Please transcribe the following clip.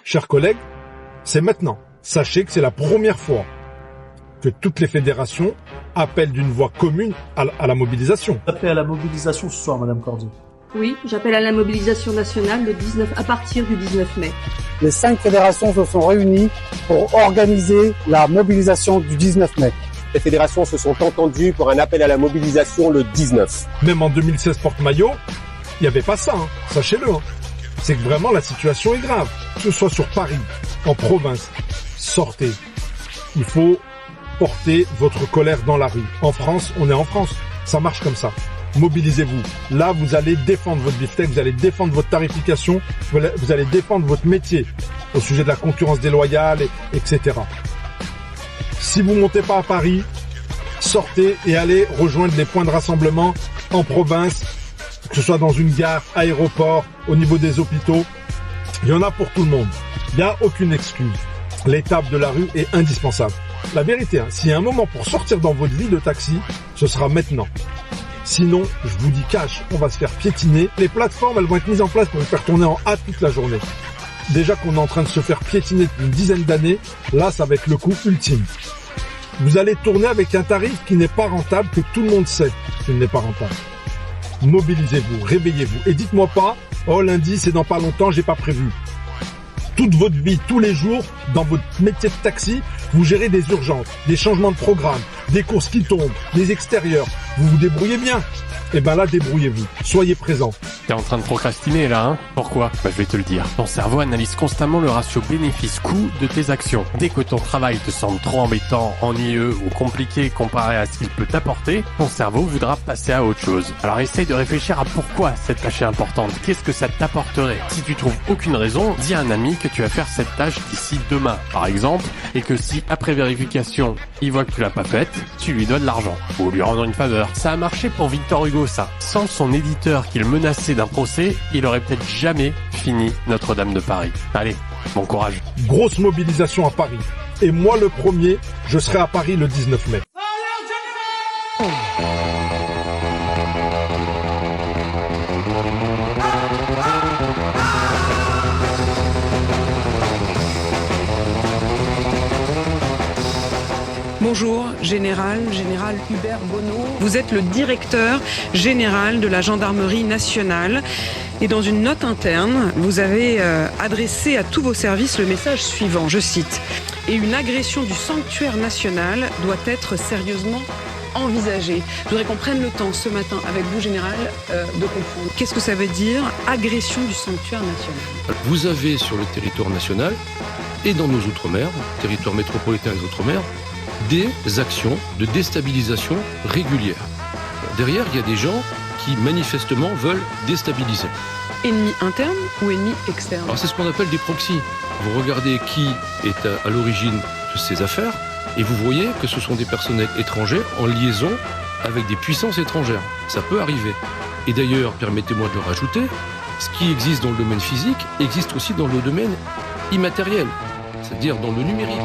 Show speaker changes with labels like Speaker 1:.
Speaker 1: Chers collègues, c'est maintenant. Sachez que c'est la première fois que toutes les fédérations appellent d'une voix commune à la mobilisation.
Speaker 2: Appel à la mobilisation ce soir, Madame Cordier.
Speaker 3: Oui, j'appelle à la mobilisation nationale à partir du 19 mai.
Speaker 4: Les 5 fédérations se sont réunies pour organiser la mobilisation du 19 mai.
Speaker 5: Les fédérations se sont entendues pour un appel à la mobilisation le 19.
Speaker 1: Même en 2016 porte-maillot, il n'y avait pas ça, sachez-le. C'est que vraiment la situation est grave. Que ce soit sur Paris, en province, sortez. Il faut porter votre colère dans la rue. En France, on est en France. Ça marche comme ça. Mobilisez-vous. Là, vous allez défendre votre beefsteak, vous allez défendre votre tarification, vous allez défendre votre métier au sujet de la concurrence déloyale, etc. Si vous montez pas à Paris, sortez et allez rejoindre les points de rassemblement en province, que ce soit dans une gare, aéroport, au niveau des hôpitaux. Il y en a pour tout le monde. Il n'y a aucune excuse. L'étape de la rue est indispensable. La vérité, s'il y a un moment pour sortir dans votre vie de taxi, ce sera maintenant. Sinon, je vous dis cash, on va se faire piétiner. Les plateformes, elles vont être mises en place pour vous faire tourner en A toute la journée. Déjà qu'on est en train de se faire piétiner depuis une dizaine d'années, là, ça va être le coup ultime. Vous allez tourner avec un tarif qui n'est pas rentable, que tout le monde sait qu'il n'est pas rentable. Mobilisez-vous, réveillez-vous. Et dites-moi pas, oh lundi, c'est dans pas longtemps, j'ai pas prévu. Toute votre vie, tous les jours, dans votre métier de taxi, vous gérez des urgences, des changements de programme, des courses qui tombent, des extérieurs. Vous vous débrouillez bien. Eh ben là, débrouillez-vous. Soyez présents.
Speaker 6: T'es en train de procrastiner là, hein? Pourquoi? Bah je vais te le dire. Ton cerveau analyse constamment le ratio bénéfice-coût de tes actions. Dès que ton travail te semble trop embêtant, ennuyeux ou compliqué comparé à ce qu'il peut t'apporter, ton cerveau voudra passer à autre chose. Alors essaye de réfléchir à pourquoi cette tâche est importante. Qu'est-ce que ça t'apporterait? Si tu trouves aucune raison, dis à un ami que tu vas faire cette tâche d'ici demain, par exemple, et que si après vérification, il voit que tu l'as pas faite, tu lui donnes de l'argent ou lui rendre une faveur. Ça a marché pour Victor Hugo, ça. Sans son éditeur qu'il menaçait d'un procès, il aurait peut-être jamais fini Notre-Dame de Paris. Allez, bon courage.
Speaker 1: Grosse mobilisation à Paris. Et moi, le premier, je serai à Paris le 19 mai.
Speaker 7: Bonjour, général Hubert Bonneau. Vous êtes le directeur général de la gendarmerie nationale. Et dans une note interne, vous avez adressé à tous vos services le message suivant, je cite. « Et une agression du sanctuaire national doit être sérieusement envisagée ». Je voudrais qu'on prenne le temps ce matin avec vous, général, de comprendre. Qu'est-ce que ça veut dire, agression du sanctuaire national?
Speaker 8: Vous avez sur le territoire national et dans nos outre-mer, territoire métropolitain et outre-mer, des actions de déstabilisation régulières. Derrière, il y a des gens qui manifestement veulent déstabiliser.
Speaker 7: Ennemi interne ou ennemi externe?
Speaker 8: Alors c'est ce qu'on appelle des proxys. Vous regardez qui est à l'origine de ces affaires et vous voyez que ce sont des personnels étrangers en liaison avec des puissances étrangères. Ça peut arriver. Et d'ailleurs, permettez-moi de le rajouter, ce qui existe dans le domaine physique existe aussi dans le domaine immatériel, c'est-à-dire dans le numérique.